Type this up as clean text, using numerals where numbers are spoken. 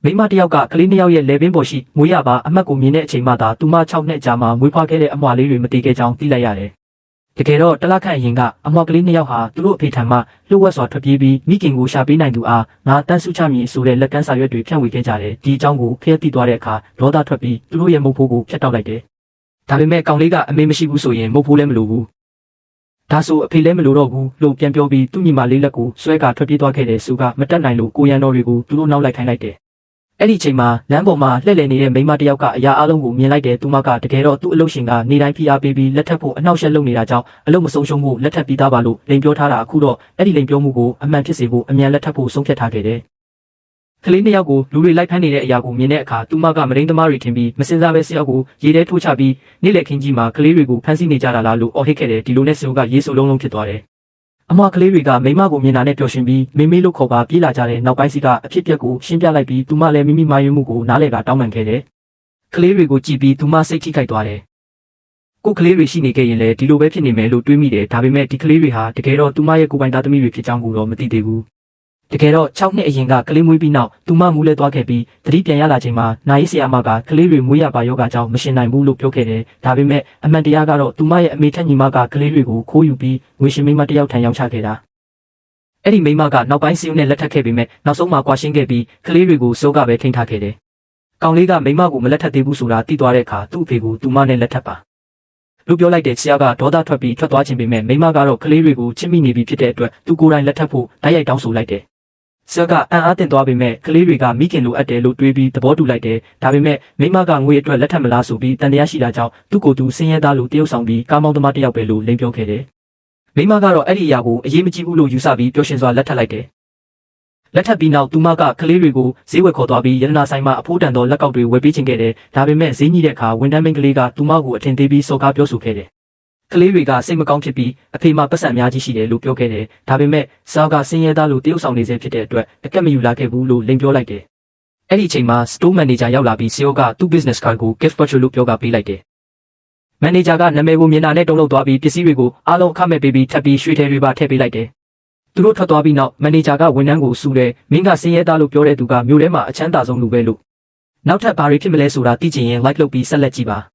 မိမတယောက်ကကလေးနှစ်ယောက်ရဲ့လေပင်ပေါ်ရှိမွေးရပါအမှတ်ကိုမြင်တဲ့အချိန်မှသာသူမ6နှစ်ကြာမှမွေးဖွားခဲ့တဲ့အမွှာလေးတွေမတည်ခဲ့ကြောင်းသိလိုက်ရတယ်။တကယ်တော့တလခန့်အရင်ကအမွှာကလေးနှစ်ယောက်ဟာသူတို့အဖေထံမှလှုပ်ဝက်စွာထွက်ပြေးပြီးမိခင်ကိုရှာပေးနိုင်သူအားငါတန်းစုချမည်ဆိုတဲ့လက်ကမ်းစာရွက်တွေဖြန့်ဝေခဲ့ကြတယ်။ဒီအကြောင်းကိုဖျက်သိသွားတဲ့အခါဒေါသထွက်ပြီးသူတို့ရဲ့မုတ်ဖိုးကိုဖျက်တောက်လိုက်တယ်။ဒါပေမဲ့ကောင်လေးကအမေမရှိဘူးဆိုရင်မုတ်ဖိုးလည်းမလိုဘူး။ဒါဆိုအဖေလည်းမလိုတော့ဘူးလို့ပြန်ပြောပြီးသူ့ညီမလေးလက်ကိုဆွဲကထွက်ပြေးသွားခဲ့တဲ့စုကမတက်နိုင်လို့ကိုရန်တော်တွေကိုသူတို့နောက်လိုက်ခိုင်းလိုက်တယ်။အဲ့ဒီချိန်မှာလမ်းပေါ်မှာလှည့်လည်နေတဲ့မိန်းမတယောက်ကအရာအလုံးကိုမြင်လိုက်တဲ့သူမကတကယ်တော့သူ့အလုပ်ရှင်ကနေတိုင်းဖိအားပေးပြီးလက်ထပ်ဖို့အနှောက်အယှက်လုပ်နေတာကြောင့်အလုပ်မဆုံးရှုံးဖို့လက်ထပ်ပြီးသားပါလို့လိန်ပြောထားတာအခုတော့အဲ့ဒီလိန်ပြောမှုကိုအမှန်ဖြစ်စေဖို့အမြန်လက်ထပ်ဖို့ဆုံးဖြတ်ထားခဲ့တယ်။ကလေးနှစ်ယောက်ကိုလူတွေလိုက်ဖမ်းနေတဲ့အရာကိုမြင်တဲ့အခါသူမကမရင်းသမားတွေထင်ပြီးမစင်စားပဲဆရာကိုရေထဲထိုးချပြီးနေ့လည်ခင်းကြီးမှာကလေးတွေကိုဖမ်းဆီးနေကြတာလားလို့အော်ဟစ်ခဲ့တယ်ဒီလိုနဲ့ဆရာကရေဆိုလုံးလုံးဖြစ်သွားတယ်။အမွှာကလေးတွေကမိမကိုမြင်တာနဲ့ပျော်ရွှင်ပြီးမေမေလို့ခေါ်ပါပြေးလာကြတဲ့နောက်ပိုင်းစီကအဖြစ်ပြက်ကိုရှင်းပြလိုက်ပြီးသူမလည်းမိမာယွန်းမှုကိုနားလည်ကတောင်းပန်ခဲ့တယ်။ကလေးတွေကိုကြည့်ပြီးသူမစိတ်ထိခိုက်သွားတယ်။ကိုကလေးတွေရှိနေခဲ့ရင်လည်းဒီလိုပဲဖြစ်နေမယ်လို့တွေးမိတယ်ဒါပေမဲ့ဒီကလေးတွေဟာတကယ်တော့သူမရဲ့ကိုယ်ပိုင်သားသမီးတွေဖြစ်ကြောင်းကိုတော့မသိသေးဘူး။တကယ်တော့6နှစ်အရင်ကကလေးမွေးပြီးနောက်သူမမူးလဲသွားခဲ့ပြီးသတိပြန်ရလာချိန်မှာနိုင်ဆရာမကကလေးတွေမွေးရပါယောဂကြောင့်မရှင်နိုင်ဘူးလို့ပြောခဲ့တယ်။ဒါပေမဲ့အမှန်တရားကတော့သူမရဲ့အမေထက်ညီမကကလေးတွေကိုခိုးယူပြီးငွေရှင်မိမတယောက်ထံရောက်ချခဲ့တာ။အဲ့ဒီမိမကနောက်ပိုင်းစီးဦးနဲ့လက်ထပ်ခဲ့ပေမဲ့နောက်ဆုံးမှာကွာရှင်းခဲ့ပြီးကလေးတွေကိုစိုးကပဲထိန်းထားခဲ့တယ်။ကောင်လေးကမိမကိုမလက်ထပ်သေးဘူးဆိုတာသိသွားတဲ့အခါသူ့အဖေကိုသူမနဲ့လက်ထပ်ပါလို့ပြောလိုက်တဲ့ဆရာကဒေါသထွက်ပြီးထွက်သွားခြင်းပေမဲ့မိမကတော့ကလေးတွေကိုချစ်မိနေပြီဖြစ်တဲ့အတွက်သူကိုယ်တိုင်လက်ထပ်ဖို့တိုက်ရိုက်တောင်းဆိုလိုက်တယ်။ဆရာကအံ့အားသင့်သွားပေမဲ့ကလေးတွေကမိခင်လိုအပ်တယ်လို့တွေးပြီးသဘောတူလိုက်တယ်။ဒါပေမဲ့မိမကငွေအတွက်လက်ထပ်မလားဆိုပြီးတန်တရားရှိတာကြောင့်သူ့ကိုယ်သူဆင်းရဲသားလိုတရုပ်ဆောင်ပြီးကားမောင်းသမားတယောက်ပဲလို့လိန်ပြောခဲ့တယ်။မိမကတော့အဲ့ဒီအရာကိုအရေးမကြီးဘူးလို့ယူဆပြီးပျော်ရွှင်စွာလက်ထပ်လိုက်တယ်။လက်ထပ်ပြီးနောက်သူမကကလေးတွေကိုဈေးဝယ်ခေါ်သွားပြီးရတနာဆိုင်မှာအဖိုးတန်သောလက်ကောက်တွေဝယ်ပေးခြင်းခဲ့တယ်။ဒါပေမဲ့ဈေးကြီးတဲ့အခါဝန်ထမ်းမင်းကလေးကသူမကိုအထင်သေးပြီးစော်ကားပြောဆိုခဲ့တယ်။ကလေးတွေကစိတ်မကောင်းဖြစ်ပြီးအဖေမှပတ်စံအများကြီးရှိတယ်လို့ပြောခဲ့တယ်။ဒါပေမဲ့ဆာကဆင်းရဲသားလိုတရုပ်ဆောင်နေစေဖြစ်တဲ့အတွက်တကက်မယူလာခဲ့ဘူးလို့လိန်ပြောလိုက်တယ်။အဲ့ဒီအချိန်မှာ store manager ရောက်လာပြီးဆရာကသူ့ business card ကို gift voucher လို့ပြောကပေးလိုက်တယ်။မန်နေဂျာကနာမည်ကိုမြင်တာနဲ့တုံ့လောက်သွားပြီးပစ္စည်းတွေကိုအားလုံးအခမဲ့ပေးပြီးထပ်ပြီးရွှေထဲတွေပါထည့်ပေးလိုက်တယ်။သူတို့ထွက်သွားပြီးနောက်မန်နေဂျာကဝန်ထမ်းကိုစူတယ်မင်းကဆင်းရဲသားလို့ပြောတဲ့သူကမြို့ထဲမှာအချမ်းသာဆုံးလူပဲလို့နောက်ထပ်ဘာတွေဖြစ်မလဲဆိုတာသိချင်ရင် like လုပ်ပြီးဆက်လက်ကြည့်ပါ